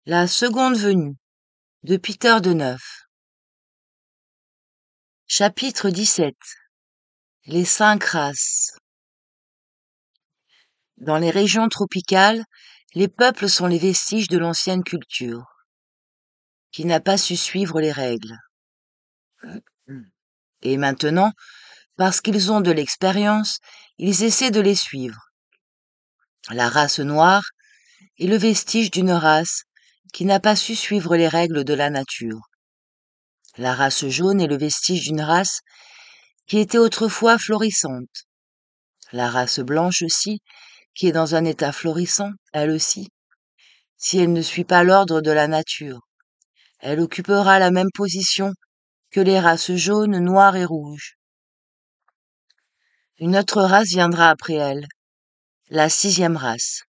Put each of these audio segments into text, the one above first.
La seconde venue de Peter Deneuf. Chapitre 17. Les 5 races. Dans les régions tropicales, les peuples sont les vestiges de l'ancienne culture, qui n'a pas su suivre les règles. Et maintenant, parce qu'ils ont de l'expérience, ils essaient de les suivre. La race noire est le vestige d'une race qui n'a pas su suivre les règles de la nature. La race jaune est le vestige d'une race qui était autrefois florissante. La race blanche aussi, qui est dans un état florissant, elle aussi. Si elle ne suit pas l'ordre de la nature, elle occupera la même position que les races jaunes, noires et rouges. Une autre race viendra après elle, la 6e race,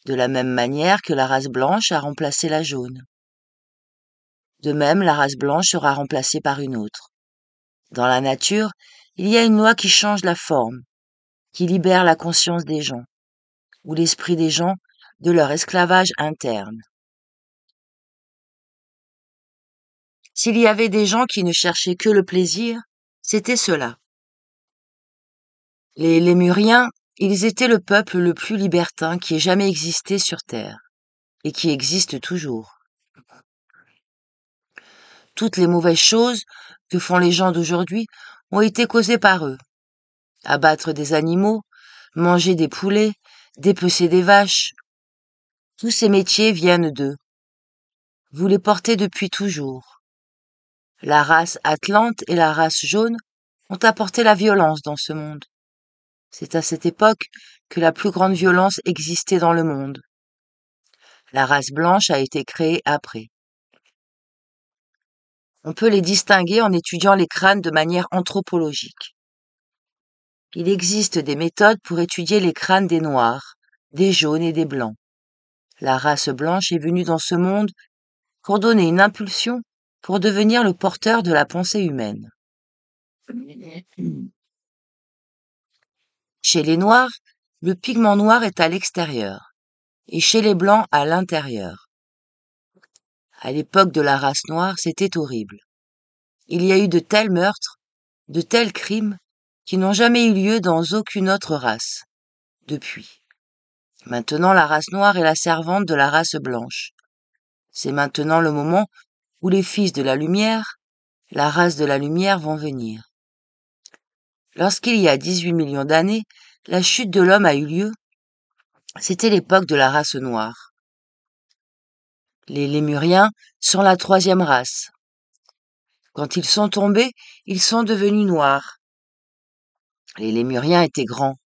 de la même manière que la race blanche a remplacé la jaune. De même, la race blanche sera remplacée par une autre. Dans la nature, il y a une loi qui change la forme, qui libère la conscience des gens, ou l'esprit des gens de leur esclavage interne. S'il y avait des gens qui ne cherchaient que le plaisir, c'était ceux-là. Les Lémuriens, ils étaient le peuple le plus libertin qui ait jamais existé sur Terre, et qui existe toujours. Toutes les mauvaises choses que font les gens d'aujourd'hui ont été causées par eux. Abattre des animaux, manger des poulets, dépecer des vaches. Tous ces métiers viennent d'eux. Vous les portez depuis toujours. La race atlante et la race jaune ont apporté la violence dans ce monde. C'est à cette époque que la plus grande violence existait dans le monde. La race blanche a été créée après. On peut les distinguer en étudiant les crânes de manière anthropologique. Il existe des méthodes pour étudier les crânes des noirs, des jaunes et des blancs. La race blanche est venue dans ce monde pour donner une impulsion pour devenir le porteur de la pensée humaine. Chez les noirs, le pigment noir est à l'extérieur, et chez les blancs à l'intérieur. À l'époque de la race noire, c'était horrible. Il y a eu de tels meurtres, de tels crimes, qui n'ont jamais eu lieu dans aucune autre race, depuis. Maintenant, la race noire est la servante de la race blanche. C'est maintenant le moment où les fils de la lumière, la race de la lumière, vont venir. Lorsqu'il y a 18 millions d'années, la chute de l'homme a eu lieu. C'était l'époque de la race noire. Les Lémuriens sont la 3e race. Quand ils sont tombés, ils sont devenus noirs. Les Lémuriens étaient grands,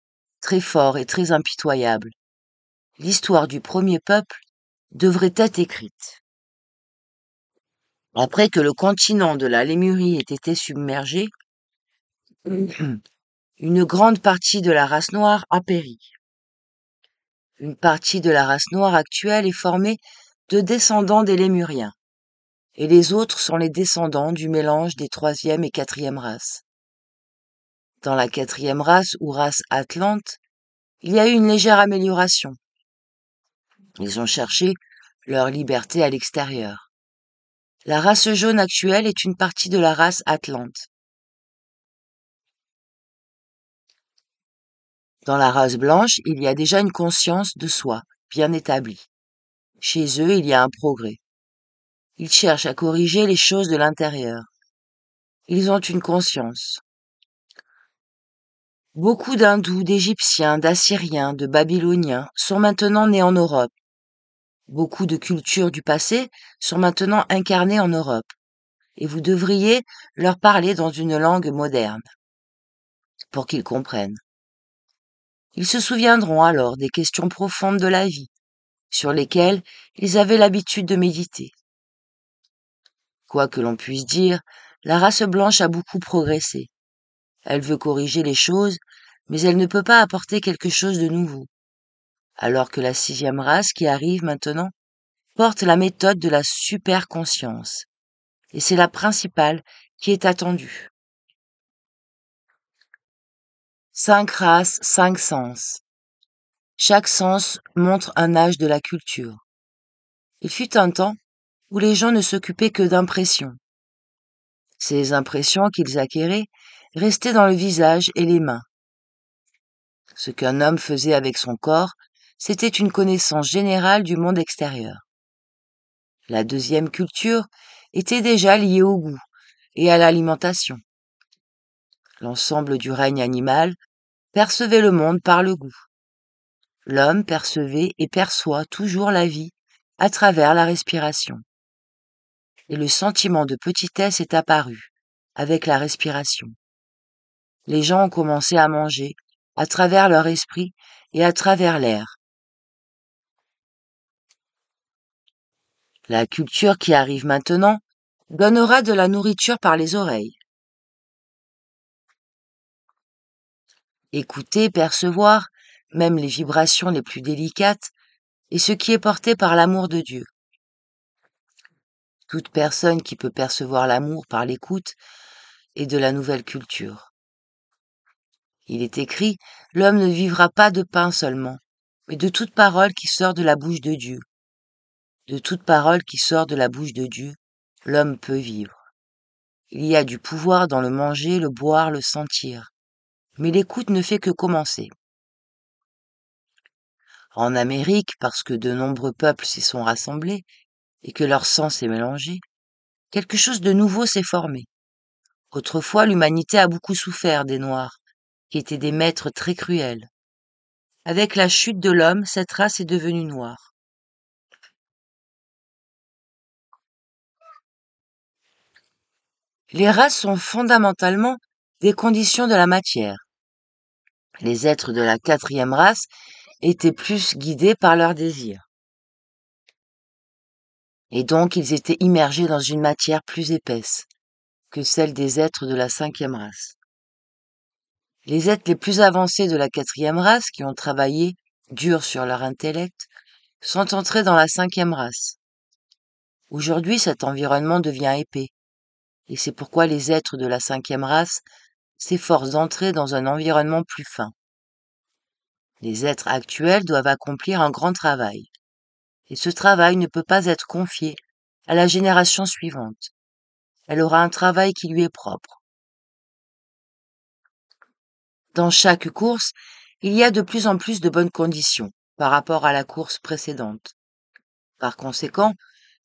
très forts et très impitoyables. L'histoire du premier peuple devrait être écrite. Après que le continent de la Lémurie ait été submergé, une grande partie de la race noire a péri. Une partie de la race noire actuelle est formée de descendants des Lémuriens, et les autres sont les descendants du mélange des 3e et 4e races. Dans la 4e race ou race atlante, il y a eu une légère amélioration. Ils ont cherché leur liberté à l'extérieur. La race jaune actuelle est une partie de la race atlante. Dans la race blanche, il y a déjà une conscience de soi, bien établie. Chez eux, il y a un progrès. Ils cherchent à corriger les choses de l'intérieur. Ils ont une conscience. Beaucoup d'Hindous, d'Égyptiens, d'Assyriens, de Babyloniens sont maintenant nés en Europe. Beaucoup de cultures du passé sont maintenant incarnées en Europe. Et vous devriez leur parler dans une langue moderne, pour qu'ils comprennent. Ils se souviendront alors des questions profondes de la vie, sur lesquelles ils avaient l'habitude de méditer. Quoi que l'on puisse dire, la race blanche a beaucoup progressé. Elle veut corriger les choses, mais elle ne peut pas apporter quelque chose de nouveau. Alors que la 6e race qui arrive maintenant porte la méthode de la superconscience. Et c'est la principale qui est attendue. 5 races, 5 sens. Chaque sens montre un âge de la culture. Il fut un temps où les gens ne s'occupaient que d'impressions. Ces impressions qu'ils acquéraient restaient dans le visage et les mains. Ce qu'un homme faisait avec son corps, c'était une connaissance générale du monde extérieur. La deuxième culture était déjà liée au goût et à l'alimentation. L'ensemble du règne animal percevait le monde par le goût. L'homme percevait et perçoit toujours la vie à travers la respiration. Et le sentiment de petitesse est apparu avec la respiration. Les gens ont commencé à manger à travers leur esprit et à travers l'air. La culture qui arrive maintenant donnera de la nourriture par les oreilles. Écouter, percevoir, même les vibrations les plus délicates, est ce qui est porté par l'amour de Dieu. Toute personne qui peut percevoir l'amour par l'écoute est de la nouvelle culture. Il est écrit, l'homme ne vivra pas de pain seulement, mais de toute parole qui sort de la bouche de Dieu. De toute parole qui sort de la bouche de Dieu, l'homme peut vivre. Il y a du pouvoir dans le manger, le boire, le sentir. Mais l'écoute ne fait que commencer. En Amérique, parce que de nombreux peuples s'y sont rassemblés et que leur sang s'est mélangé, quelque chose de nouveau s'est formé. Autrefois, l'humanité a beaucoup souffert des Noirs, qui étaient des maîtres très cruels. Avec la chute de l'homme, cette race est devenue noire. Les races sont fondamentalement des conditions de la matière. Les êtres de la quatrième race étaient plus guidés par leurs désirs. Et donc ils étaient immergés dans une matière plus épaisse que celle des êtres de la cinquième race. Les êtres les plus avancés de la quatrième race, qui ont travaillé dur sur leur intellect, sont entrés dans la cinquième race. Aujourd'hui, cet environnement devient épais, et c'est pourquoi les êtres de la cinquième race s'efforcent d'entrer dans un environnement plus fin. Les êtres actuels doivent accomplir un grand travail, et ce travail ne peut pas être confié à la génération suivante. Elle aura un travail qui lui est propre. Dans chaque course, il y a de plus en plus de bonnes conditions par rapport à la course précédente. Par conséquent,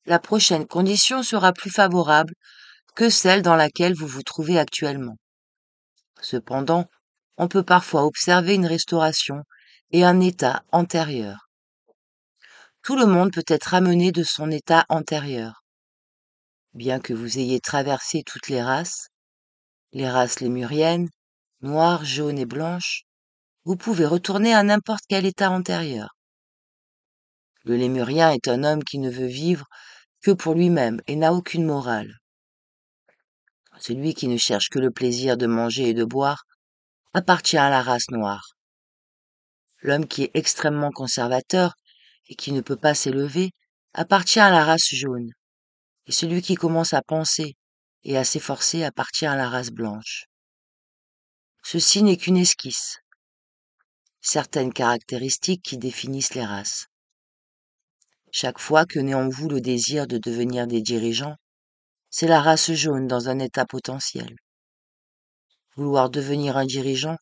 la prochaine condition sera plus favorable que celle dans laquelle vous vous trouvez actuellement. Cependant, on peut parfois observer une restauration et un état antérieur. Tout le monde peut être amené de son état antérieur. Bien que vous ayez traversé toutes les races lémuriennes, noires, jaunes et blanches, vous pouvez retourner à n'importe quel état antérieur. Le lémurien est un homme qui ne veut vivre que pour lui-même et n'a aucune morale. Celui qui ne cherche que le plaisir de manger et de boire appartient à la race noire. L'homme qui est extrêmement conservateur et qui ne peut pas s'élever appartient à la race jaune. Et celui qui commence à penser et à s'efforcer appartient à la race blanche. Ceci n'est qu'une esquisse. Certaines caractéristiques qui définissent les races. Chaque fois que naît en vous le désir de devenir des dirigeants, c'est la race jaune dans un état potentiel. Vouloir devenir un dirigeant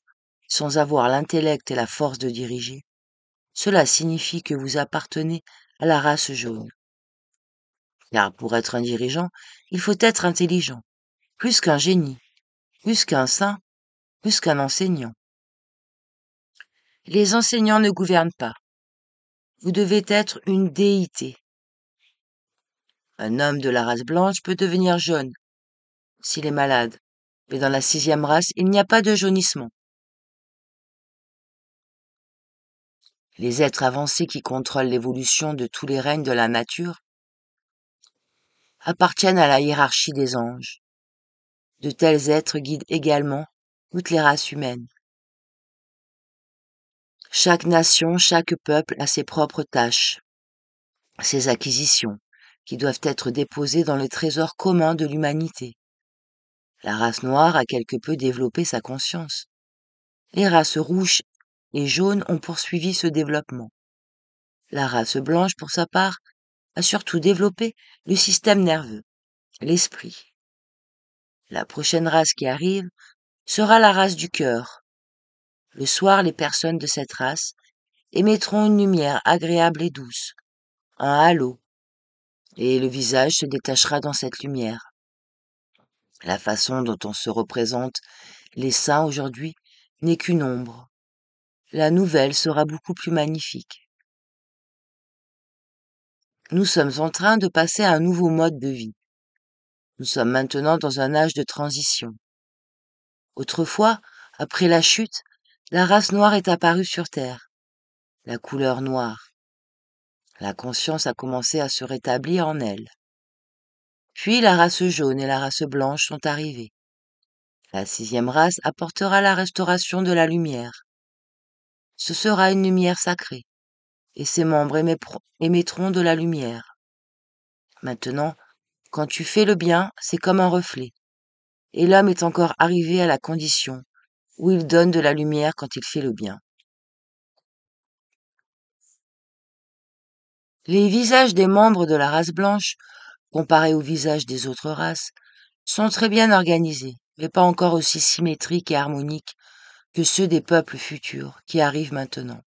sans avoir l'intellect et la force de diriger, cela signifie que vous appartenez à la race jaune. Car pour être un dirigeant, il faut être intelligent, plus qu'un génie, plus qu'un saint, plus qu'un enseignant. Les enseignants ne gouvernent pas. Vous devez être une déité. Un homme de la race blanche peut devenir jaune s'il est malade, mais dans la sixième race, il n'y a pas de jaunissement. Les êtres avancés qui contrôlent l'évolution de tous les règnes de la nature appartiennent à la hiérarchie des anges. De tels êtres guident également toutes les races humaines. Chaque nation, chaque peuple a ses propres tâches, ses acquisitions, qui doivent être déposées dans le trésor commun de l'humanité. La race noire a quelque peu développé sa conscience. Les races rouges et jaunes ont poursuivi ce développement. La race blanche, pour sa part, a surtout développé le système nerveux, l'esprit. La prochaine race qui arrive sera la race du cœur. Le soir, les personnes de cette race émettront une lumière agréable et douce, un halo, et le visage se détachera dans cette lumière. La façon dont on se représente les saints aujourd'hui n'est qu'une ombre. La nouvelle sera beaucoup plus magnifique. Nous sommes en train de passer à un nouveau mode de vie. Nous sommes maintenant dans un âge de transition. Autrefois, après la chute, la race noire est apparue sur Terre, la couleur noire. La conscience a commencé à se rétablir en elle. Puis la race jaune et la race blanche sont arrivées. La sixième race apportera la restauration de la lumière. Ce sera une lumière sacrée, et ses membres émettront de la lumière. Maintenant, quand tu fais le bien, c'est comme un reflet, et l'homme est encore arrivé à la condition où il donne de la lumière quand il fait le bien. Les visages des membres de la race blanche, comparés aux visages des autres races, sont très bien organisés, mais pas encore aussi symétriques et harmoniques que ceux des peuples futurs qui arrivent maintenant.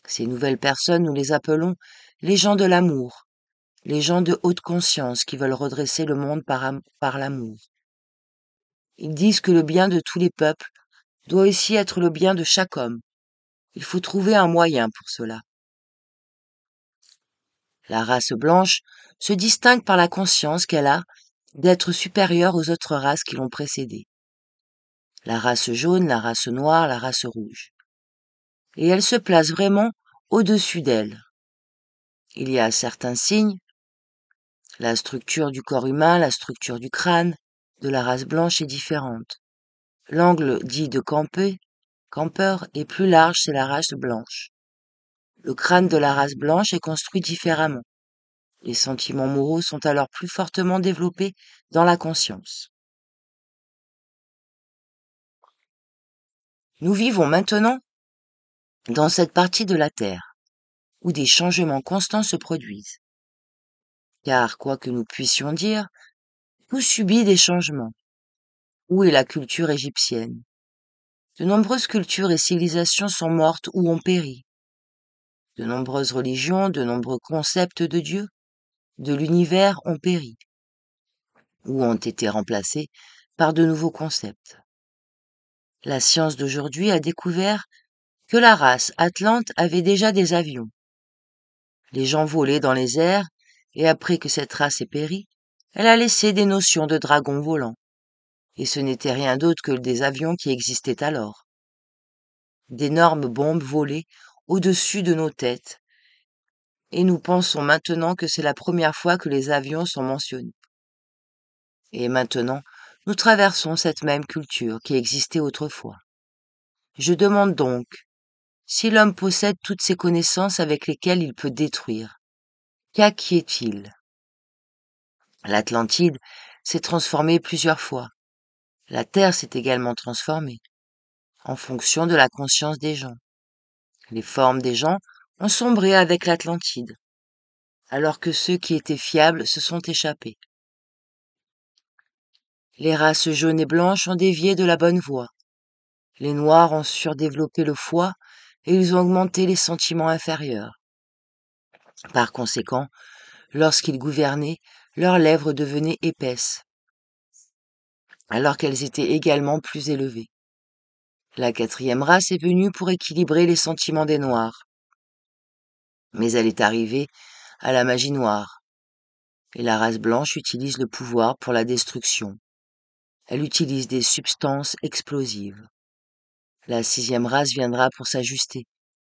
Ces nouvelles personnes, nous les appelons les gens de l'amour, les gens de haute conscience qui veulent redresser le monde par l'amour. Ils disent que le bien de tous les peuples doit aussi être le bien de chaque homme. Il faut trouver un moyen pour cela. La race blanche se distingue par la conscience qu'elle a d'être supérieure aux autres races qui l'ont précédée. La race jaune, la race noire, la race rouge. Et elle se place vraiment au-dessus d'elle. Il y a certains signes, la structure du corps humain, la structure du crâne de la race blanche est différente. L'angle dit de camper est plus large, c'est la race blanche. Le crâne de la race blanche est construit différemment. Les sentiments moraux sont alors plus fortement développés dans la conscience. Nous vivons maintenant dans cette partie de la Terre où des changements constants se produisent. Car, quoi que nous puissions dire, tout subit des changements. Où est la culture égyptienne? De nombreuses cultures et civilisations sont mortes ou ont péri. De nombreuses religions, de nombreux concepts de Dieu, de l'univers ont péri, ou ont été remplacés par de nouveaux concepts. La science d'aujourd'hui a découvert que la race atlante avait déjà des avions. Les gens volaient dans les airs, et après que cette race ait péri, elle a laissé des notions de dragons volants. Et ce n'était rien d'autre que des avions qui existaient alors. D'énormes bombes volaient au-dessus de nos têtes, et nous pensons maintenant que c'est la première fois que les avions sont mentionnés. Et maintenant, nous traversons cette même culture qui existait autrefois. Je demande donc, si l'homme possède toutes ces connaissances avec lesquelles il peut détruire, qu'acquiert-il? L'Atlantide s'est transformée plusieurs fois. La Terre s'est également transformée, en fonction de la conscience des gens. Les formes des gens ont sombré avec l'Atlantide, alors que ceux qui étaient fiables se sont échappés. Les races jaunes et blanches ont dévié de la bonne voie. Les noirs ont surdéveloppé le foie et ils ont augmenté les sentiments inférieurs. Par conséquent, lorsqu'ils gouvernaient, leurs lèvres devenaient épaisses, alors qu'elles étaient également plus élevées. La quatrième race est venue pour équilibrer les sentiments des noirs. Mais elle est arrivée à la magie noire. Et la race blanche utilise le pouvoir pour la destruction. Elle utilise des substances explosives. La sixième race viendra pour s'ajuster,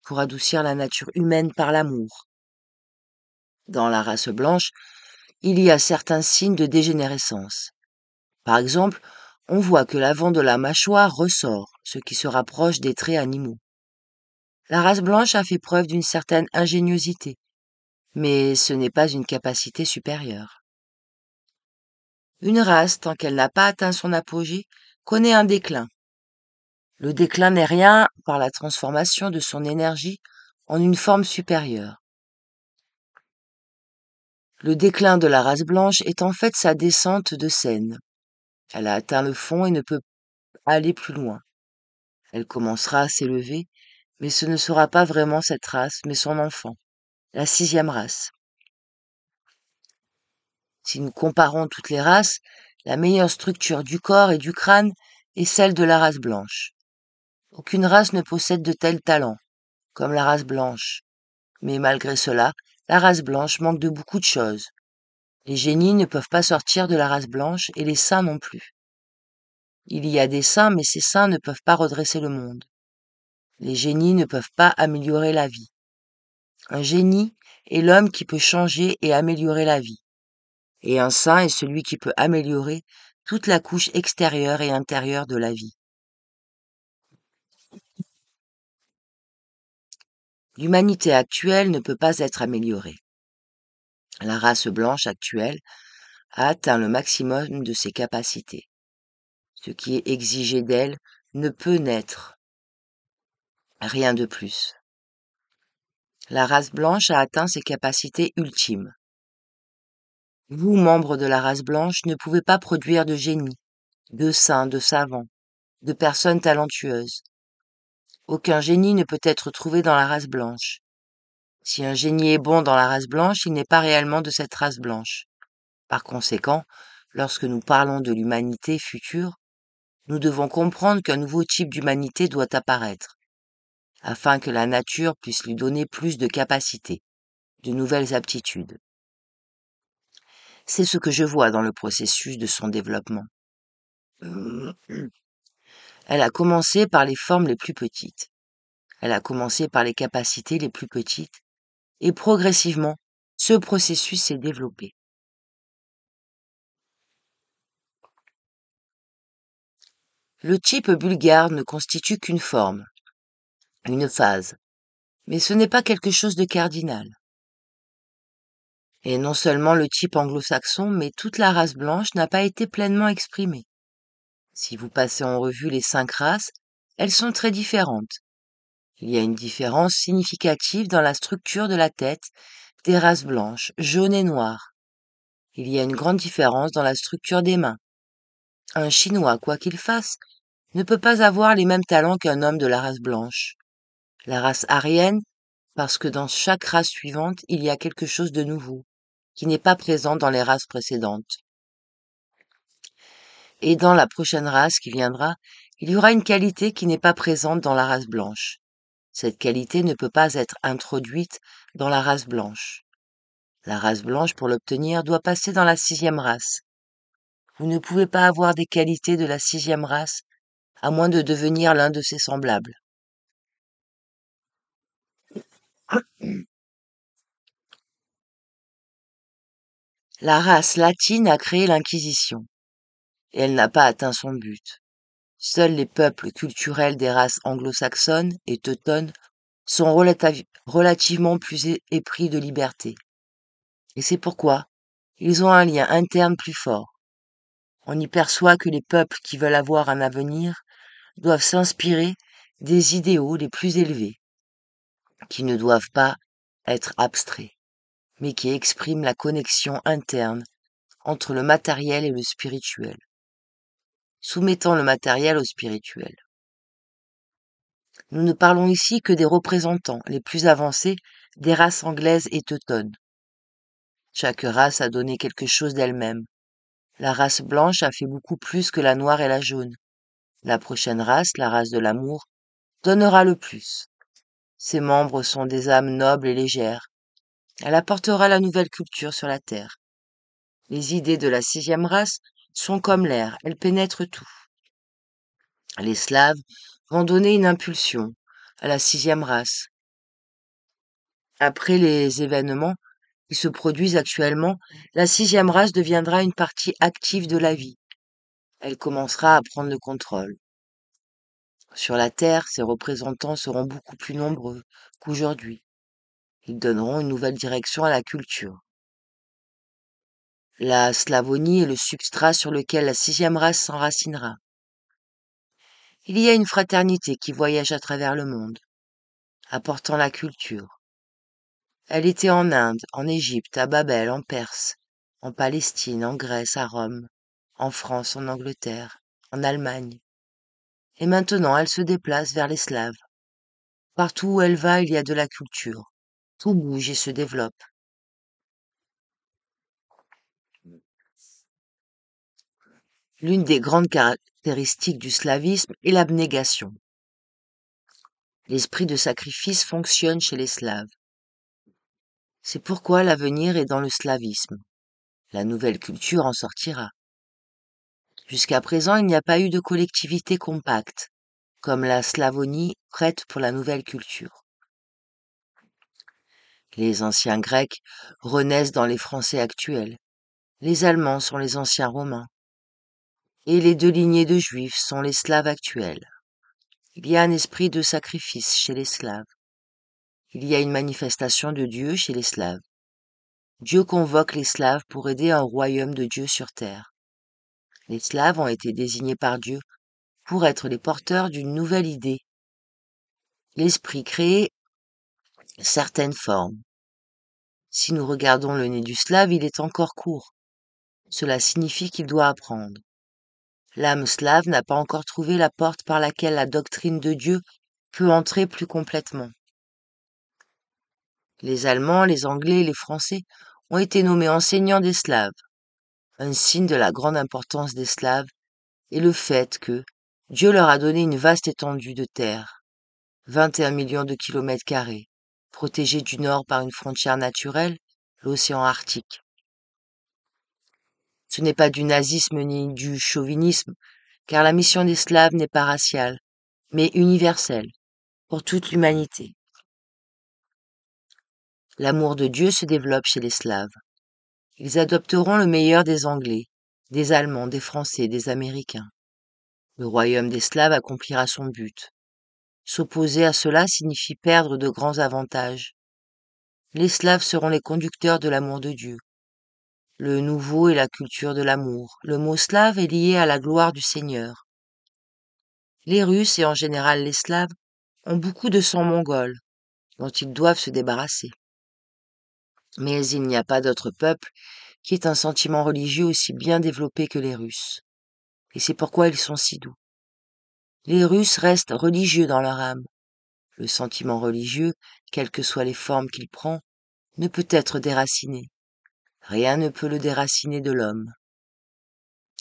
pour adoucir la nature humaine par l'amour. Dans la race blanche, il y a certains signes de dégénérescence. Par exemple, on voit que l'avant de la mâchoire ressort, ce qui se rapproche des traits animaux. La race blanche a fait preuve d'une certaine ingéniosité, mais ce n'est pas une capacité supérieure. Une race, tant qu'elle n'a pas atteint son apogée, connaît un déclin. Le déclin n'est rien par la transformation de son énergie en une forme supérieure. Le déclin de la race blanche est en fait sa descente de scène. Elle a atteint le fond et ne peut aller plus loin. Elle commencera à s'élever, mais ce ne sera pas vraiment cette race, mais son enfant, la sixième race. Si nous comparons toutes les races, la meilleure structure du corps et du crâne est celle de la race blanche. Aucune race ne possède de tels talents, comme la race blanche. Mais malgré cela, la race blanche manque de beaucoup de choses. Les génies ne peuvent pas sortir de la race blanche et les saints non plus. Il y a des saints, mais ces saints ne peuvent pas redresser le monde. Les génies ne peuvent pas améliorer la vie. Un génie est l'homme qui peut changer et améliorer la vie. Et un saint est celui qui peut améliorer toute la couche extérieure et intérieure de la vie. L'humanité actuelle ne peut pas être améliorée. La race blanche actuelle a atteint le maximum de ses capacités. Ce qui est exigé d'elle ne peut naître. Rien de plus. La race blanche a atteint ses capacités ultimes. Vous, membres de la race blanche, ne pouvez pas produire de génies, de saints, de savants, de personnes talentueuses. Aucun génie ne peut être trouvé dans la race blanche. Si un génie est bon dans la race blanche, il n'est pas réellement de cette race blanche. Par conséquent, lorsque nous parlons de l'humanité future, nous devons comprendre qu'un nouveau type d'humanité doit apparaître, afin que la nature puisse lui donner plus de capacités, de nouvelles aptitudes. C'est ce que je vois dans le processus de son développement. Elle a commencé par les formes les plus petites. Elle a commencé par les capacités les plus petites, et progressivement, ce processus s'est développé. Le type bulgare ne constitue qu'une forme, une phase, mais ce n'est pas quelque chose de cardinal. Et non seulement le type anglo-saxon, mais toute la race blanche n'a pas été pleinement exprimée. Si vous passez en revue les 5 races, elles sont très différentes. Il y a une différence significative dans la structure de la tête des races blanches, jaunes et noires. Il y a une grande différence dans la structure des mains. Un Chinois, quoi qu'il fasse, ne peut pas avoir les mêmes talents qu'un homme de la race blanche. La race aryenne, parce que dans chaque race suivante, il y a quelque chose de nouveau, qui n'est pas présent dans les races précédentes. Et dans la prochaine race qui viendra, il y aura une qualité qui n'est pas présente dans la race blanche. Cette qualité ne peut pas être introduite dans la race blanche. La race blanche, pour l'obtenir, doit passer dans la 6e race. Vous ne pouvez pas avoir des qualités de la 6e race, à moins de devenir l'un de ses semblables. La race latine a créé l'Inquisition, et elle n'a pas atteint son but. Seuls les peuples culturels des races anglo-saxonnes et teutones sont relativement plus épris de liberté. Et c'est pourquoi ils ont un lien interne plus fort. On y perçoit que les peuples qui veulent avoir un avenir doivent s'inspirer des idéaux les plus élevés, qui ne doivent pas être abstraits, mais qui expriment la connexion interne entre le matériel et le spirituel, soumettant le matériel au spirituel. Nous ne parlons ici que des représentants les plus avancés des races anglaises et teutones. Chaque race a donné quelque chose d'elle-même. La race blanche a fait beaucoup plus que la noire et la jaune. La prochaine race, la race de l'amour, donnera le plus. Ses membres sont des âmes nobles et légères. Elle apportera la nouvelle culture sur la terre. Les idées de la 6e race sont comme l'air, elles pénètrent tout. Les Slaves vont donner une impulsion à la 6e race. Après les événements qui se produisent actuellement, la 6e race deviendra une partie active de la vie. Elle commencera à prendre le contrôle. Sur la Terre, ses représentants seront beaucoup plus nombreux qu'aujourd'hui. Ils donneront une nouvelle direction à la culture. La Slavonie est le substrat sur lequel la 6e race s'enracinera. Il y a une fraternité qui voyage à travers le monde, apportant la culture. Elle était en Inde, en Égypte, à Babel, en Perse, en Palestine, en Grèce, à Rome, en France, en Angleterre, en Allemagne. Et maintenant, elle se déplace vers les Slaves. Partout où elle va, il y a de la culture. Tout bouge et se développe. L'une des grandes caractéristiques du slavisme est l'abnégation. L'esprit de sacrifice fonctionne chez les Slaves. C'est pourquoi l'avenir est dans le slavisme. La nouvelle culture en sortira. Jusqu'à présent, il n'y a pas eu de collectivité compacte, comme la Slavonie prête pour la nouvelle culture. Les anciens Grecs renaissent dans les Français actuels. Les Allemands sont les anciens Romains. Et les deux lignées de Juifs sont les Slaves actuels. Il y a un esprit de sacrifice chez les Slaves. Il y a une manifestation de Dieu chez les Slaves. Dieu convoque les Slaves pour aider un royaume de Dieu sur terre. Les Slaves ont été désignés par Dieu pour être les porteurs d'une nouvelle idée. L'esprit crée certaines formes. Si nous regardons le nez du Slave, il est encore court. Cela signifie qu'il doit apprendre. L'âme slave n'a pas encore trouvé la porte par laquelle la doctrine de Dieu peut entrer plus complètement. Les Allemands, les Anglais et les Français ont été nommés enseignants des Slaves. Un signe de la grande importance des Slaves est le fait que Dieu leur a donné une vaste étendue de terre, 21 millions de kilomètres carrés, protégés du nord par une frontière naturelle, l'océan Arctique. Ce n'est pas du nazisme ni du chauvinisme, car la mission des Slaves n'est pas raciale, mais universelle, pour toute l'humanité. L'amour de Dieu se développe chez les Slaves. Ils adopteront le meilleur des Anglais, des Allemands, des Français, des Américains. Le royaume des Slaves accomplira son but. S'opposer à cela signifie perdre de grands avantages. Les Slaves seront les conducteurs de l'amour de Dieu. Le nouveau est la culture de l'amour. Le mot slave est lié à la gloire du Seigneur. Les Russes, et en général les Slaves, ont beaucoup de sang mongol, dont ils doivent se débarrasser. Mais il n'y a pas d'autre peuple qui ait un sentiment religieux aussi bien développé que les Russes. Et c'est pourquoi ils sont si doux. Les Russes restent religieux dans leur âme. Le sentiment religieux, quelles que soient les formes qu'il prend, ne peut être déraciné. Rien ne peut le déraciner de l'homme.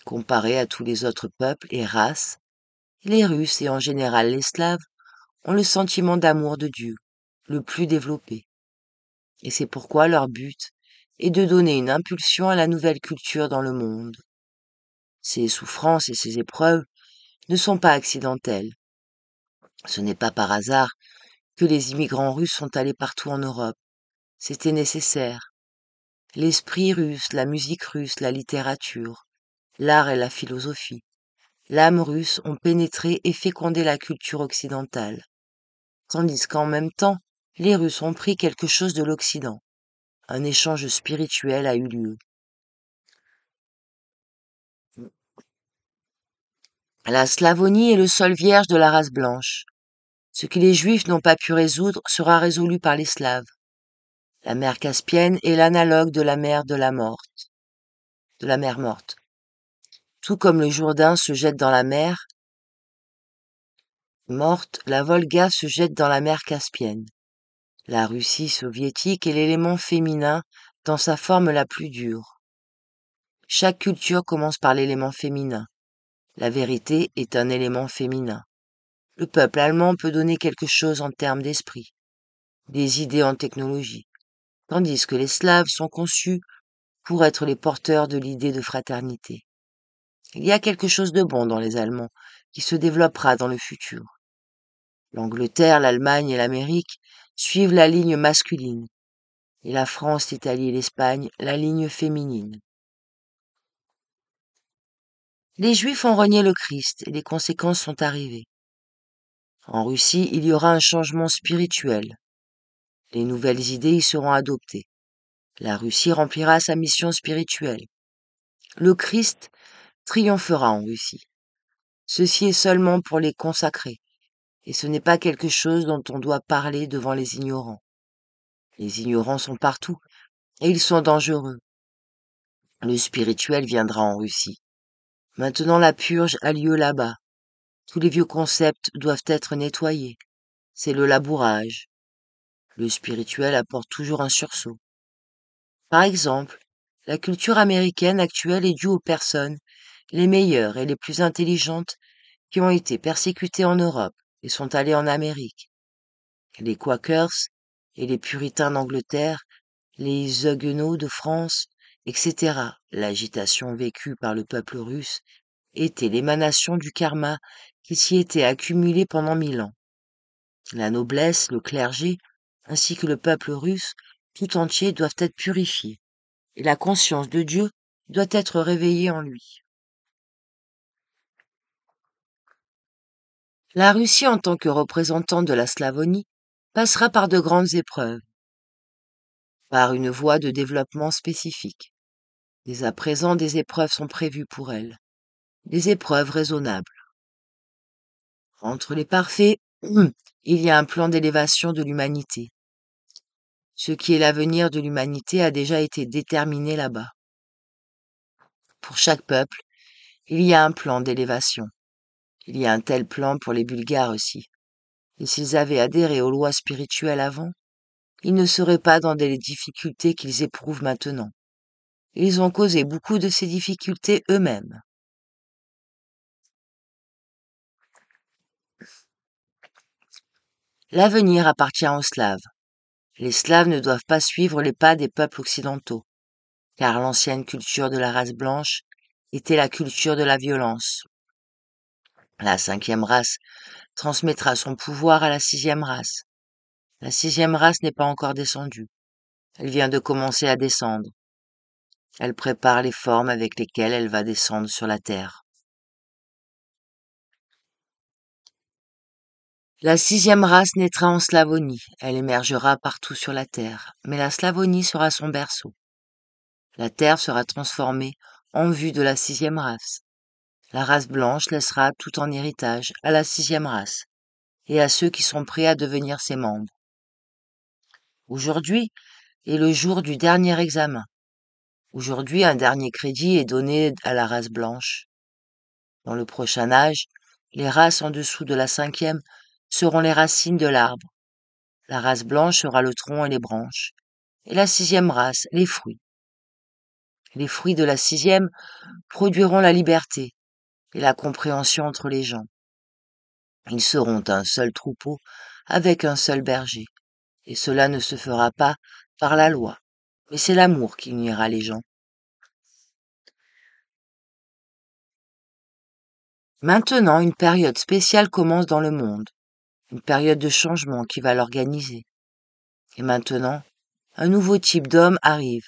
Comparé à tous les autres peuples et races, les Russes et en général les Slaves ont le sentiment d'amour de Dieu, le plus développé. Et c'est pourquoi leur but est de donner une impulsion à la nouvelle culture dans le monde. Ces souffrances et ces épreuves ne sont pas accidentelles. Ce n'est pas par hasard que les immigrants russes sont allés partout en Europe. C'était nécessaire. L'esprit russe, la musique russe, la littérature, l'art et la philosophie, l'âme russe ont pénétré et fécondé la culture occidentale, tandis qu'en même temps, les Russes ont pris quelque chose de l'Occident. Un échange spirituel a eu lieu. La Slavonie est le sol vierge de la race blanche. Ce que les Juifs n'ont pas pu résoudre sera résolu par les Slaves. La mer Caspienne est l'analogue de la mer de la mer morte. Tout comme le Jourdain se jette dans la mer morte, la Volga se jette dans la mer Caspienne. La Russie soviétique est l'élément féminin dans sa forme la plus dure. Chaque culture commence par l'élément féminin. La vérité est un élément féminin. Le peuple allemand peut donner quelque chose en termes d'esprit, des idées en technologie, tandis que les Slaves sont conçus pour être les porteurs de l'idée de fraternité. Il y a quelque chose de bon dans les Allemands, qui se développera dans le futur. L'Angleterre, l'Allemagne et l'Amérique suivent la ligne masculine, et la France, l'Italie et l'Espagne la ligne féminine. Les Juifs ont renié le Christ et les conséquences sont arrivées. En Russie, il y aura un changement spirituel. Les nouvelles idées y seront adoptées. La Russie remplira sa mission spirituelle. Le Christ triomphera en Russie. Ceci est seulement pour les consacrés, et ce n'est pas quelque chose dont on doit parler devant les ignorants. Les ignorants sont partout, et ils sont dangereux. Le spirituel viendra en Russie. Maintenant la purge a lieu là-bas. Tous les vieux concepts doivent être nettoyés. C'est le labourage. Le spirituel apporte toujours un sursaut. Par exemple, la culture américaine actuelle est due aux personnes les meilleures et les plus intelligentes qui ont été persécutées en Europe et sont allées en Amérique. Les Quakers et les puritains d'Angleterre, les Huguenots de France, etc. L'agitation vécue par le peuple russe était l'émanation du karma qui s'y était accumulé pendant 1000 ans. La noblesse, le clergé, ainsi que le peuple russe tout entier doivent être purifiés, et la conscience de Dieu doit être réveillée en lui. La Russie, en tant que représentant de la Slavonie, passera par de grandes épreuves, par une voie de développement spécifique. Dès à présent, des épreuves sont prévues pour elle, des épreuves raisonnables. Entre les parfaits, il y a un plan d'élévation de l'humanité. Ce qui est l'avenir de l'humanité a déjà été déterminé là-bas. Pour chaque peuple, il y a un plan d'élévation. Il y a un tel plan pour les Bulgares aussi. Et s'ils avaient adhéré aux lois spirituelles avant, ils ne seraient pas dans les difficultés qu'ils éprouvent maintenant. Ils ont causé beaucoup de ces difficultés eux-mêmes. L'avenir appartient aux Slaves. Les Slaves ne doivent pas suivre les pas des peuples occidentaux, car l'ancienne culture de la race blanche était la culture de la violence. La 5e race transmettra son pouvoir à la 6e race. La 6e race n'est pas encore descendue. Elle vient de commencer à descendre. Elle prépare les formes avec lesquelles elle va descendre sur la terre. La 6e race naîtra en Slavonie. Elle émergera partout sur la terre. Mais la Slavonie sera son berceau. La terre sera transformée en vue de la 6e race. La race blanche laissera tout en héritage à la 6e race et à ceux qui sont prêts à devenir ses membres. Aujourd'hui est le jour du dernier examen. Aujourd'hui, un dernier crédit est donné à la race blanche. Dans le prochain âge, les races en dessous de la 5e seront les racines de l'arbre. La race blanche sera le tronc et les branches. Et la 6e race, les fruits. Les fruits de la 6e produiront la liberté et la compréhension entre les gens. Ils seront un seul troupeau avec un seul berger. Et cela ne se fera pas par la loi, mais c'est l'amour qui unira les gens. Maintenant, une période spéciale commence dans le monde, une période de changement qui va l'organiser. Et maintenant, un nouveau type d'homme arrive,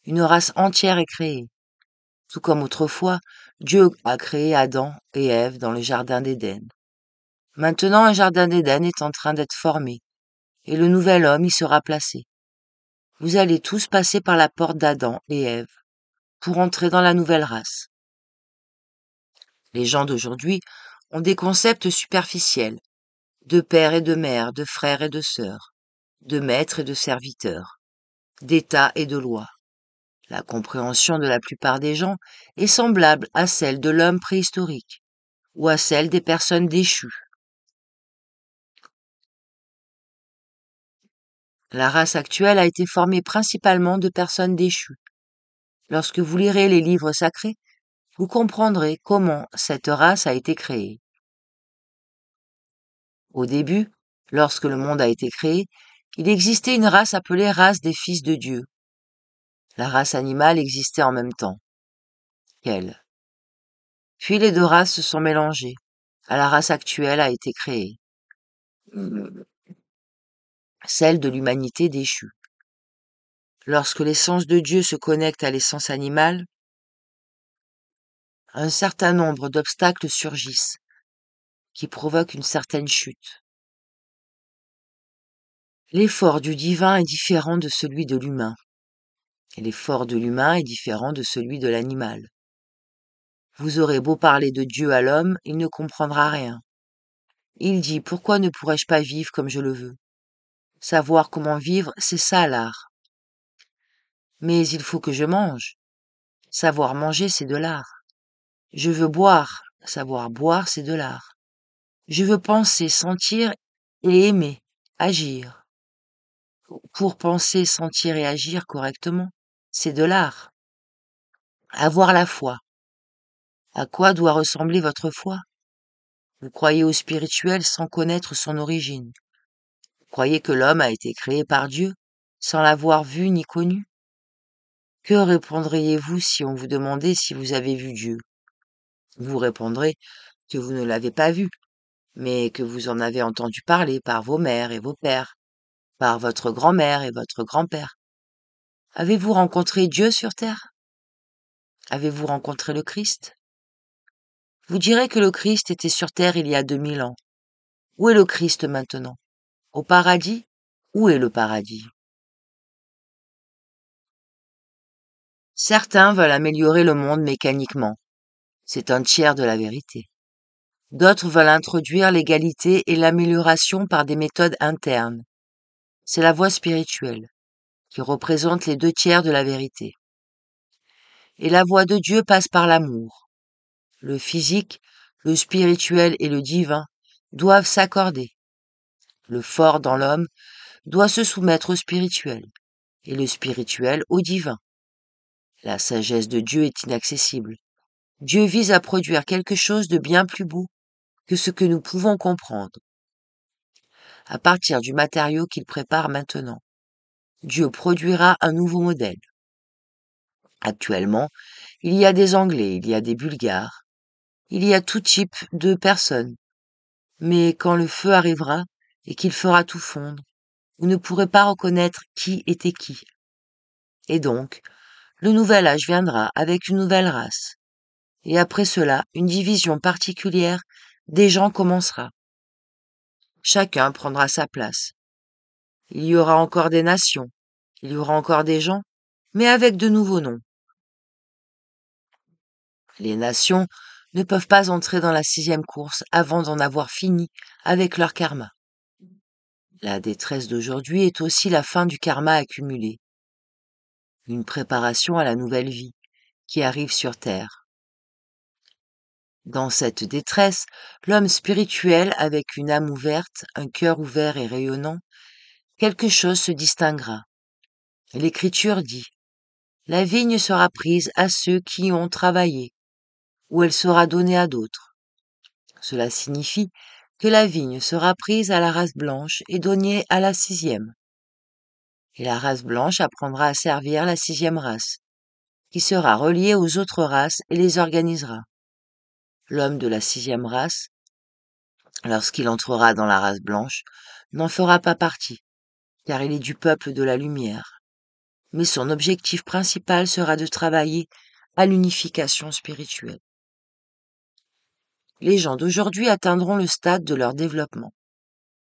une race entière est créée. Tout comme autrefois, Dieu a créé Adam et Ève dans le jardin d'Éden. Maintenant, un jardin d'Éden est en train d'être formé, et le nouvel homme y sera placé. Vous allez tous passer par la porte d'Adam et Ève pour entrer dans la nouvelle race. Les gens d'aujourd'hui ont des concepts superficiels, de père et de mère, de frère et de sœur, de maître et de serviteur, d'état et de loi. La compréhension de la plupart des gens est semblable à celle de l'homme préhistorique ou à celle des personnes déchues. La race actuelle a été formée principalement de personnes déchues. Lorsque vous lirez les livres sacrés, vous comprendrez comment cette race a été créée. Au début, lorsque le monde a été créé, il existait une race appelée race des fils de Dieu. La race animale existait en même temps qu'elle. Puis les deux races se sont mélangées. La race actuelle a été créée, celle de l'humanité déchue. Lorsque l'essence de Dieu se connecte à l'essence animale, un certain nombre d'obstacles surgissent, qui provoquent une certaine chute. L'effort du divin est différent de celui de l'humain, et l'effort de l'humain est différent de celui de l'animal. Vous aurez beau parler de Dieu à l'homme, il ne comprendra rien. Il dit: pourquoi ne pourrais-je pas vivre comme je le veux? Savoir comment vivre, c'est ça l'art. Mais il faut que je mange. Savoir manger, c'est de l'art. Je veux boire. Savoir boire, c'est de l'art. Je veux penser, sentir et aimer, agir. Pour penser, sentir et agir correctement, c'est de l'art. Avoir la foi. À quoi doit ressembler votre foi? Vous croyez au spirituel sans connaître son origine. Vous croyez que l'homme a été créé par Dieu sans l'avoir vu ni connu? Que répondriez-vous si on vous demandait si vous avez vu Dieu? Vous répondrez que vous ne l'avez pas vu, mais que vous en avez entendu parler par vos mères et vos pères, par votre grand-mère et votre grand-père. Avez-vous rencontré Dieu sur terre? Avez-vous rencontré le Christ? Vous direz que le Christ était sur terre il y a 2000 ans. Où est le Christ maintenant? Au paradis? Où est le paradis? Certains veulent améliorer le monde mécaniquement. C'est un tiers de la vérité. D'autres veulent introduire l'égalité et l'amélioration par des méthodes internes. C'est la voie spirituelle, qui représente les 2 tiers de la vérité. Et la voie de Dieu passe par l'amour. Le physique, le spirituel et le divin doivent s'accorder. Le fort dans l'homme doit se soumettre au spirituel, et le spirituel au divin. La sagesse de Dieu est inaccessible. Dieu vise à produire quelque chose de bien plus beau que ce que nous pouvons comprendre, à partir du matériau qu'il prépare maintenant. Dieu produira un nouveau modèle. Actuellement, il y a des Anglais, il y a des Bulgares, il y a tout type de personnes. Mais quand le feu arrivera et qu'il fera tout fondre, vous ne pourrez pas reconnaître qui était qui. Et donc, le nouvel âge viendra avec une nouvelle race. Et après cela, une division particulière des gens commencera. Chacun prendra sa place. Il y aura encore des nations, il y aura encore des gens, mais avec de nouveaux noms. Les nations ne peuvent pas entrer dans la 6e course avant d'en avoir fini avec leur karma. La détresse d'aujourd'hui est aussi la fin du karma accumulé, une préparation à la nouvelle vie qui arrive sur Terre. Dans cette détresse, l'homme spirituel, avec une âme ouverte, un cœur ouvert et rayonnant, quelque chose se distinguera. L'Écriture dit: la vigne sera prise à ceux qui y ont travaillé, ou elle sera donnée à d'autres. Cela signifie que la vigne sera prise à la race blanche et donnée à la 6e. Et la race blanche apprendra à servir la 6e race, qui sera reliée aux autres races et les organisera. L'homme de la 6e race, lorsqu'il entrera dans la race blanche, n'en fera pas partie, car il est du peuple de la lumière. Mais son objectif principal sera de travailler à l'unification spirituelle. Les gens d'aujourd'hui atteindront le stade de leur développement,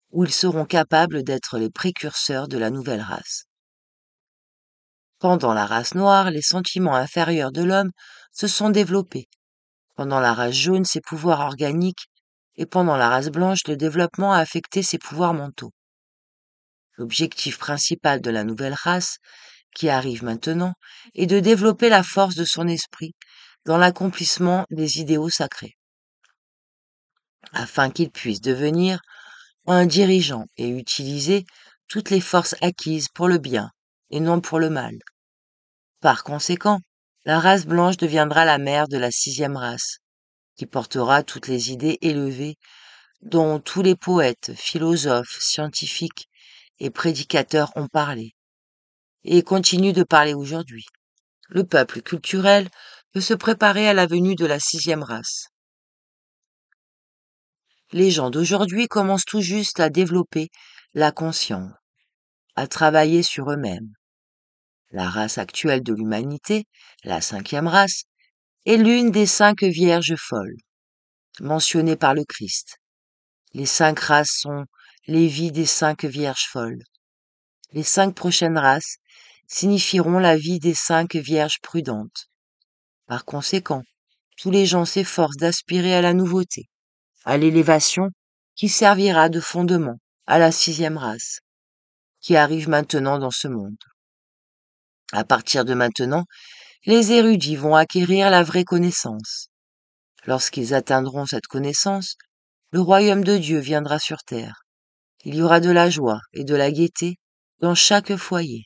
où ils seront capables d'être les précurseurs de la nouvelle race. Pendant la race noire, les sentiments inférieurs de l'homme se sont développés. Pendant la race jaune, ses pouvoirs organiques, et pendant la race blanche, le développement a affecté ses pouvoirs mentaux. L'objectif principal de la nouvelle race, qui arrive maintenant, est de développer la force de son esprit dans l'accomplissement des idéaux sacrés, afin qu'il puisse devenir un dirigeant et utiliser toutes les forces acquises pour le bien et non pour le mal. Par conséquent, la race blanche deviendra la mère de la 6e race, qui portera toutes les idées élevées dont tous les poètes, philosophes, scientifiques et prédicateurs ont parlé, et continuent de parler aujourd'hui. Le peuple culturel peut se préparer à la venue de la 6e race. Les gens d'aujourd'hui commencent tout juste à développer la conscience, à travailler sur eux-mêmes. La race actuelle de l'humanité, la 5e race, est l'une des 5 vierges folles, mentionnées par le Christ. Les 5 races sont les vies des 5 vierges folles. Les 5 prochaines races signifieront la vie des 5 vierges prudentes. Par conséquent, tous les gens s'efforcent d'aspirer à la nouveauté, à l'élévation qui servira de fondement à la 6e race. qui arrive maintenant dans ce monde. À partir de maintenant, les érudits vont acquérir la vraie connaissance. Lorsqu'ils atteindront cette connaissance, le royaume de Dieu viendra sur terre. Il y aura de la joie et de la gaieté dans chaque foyer.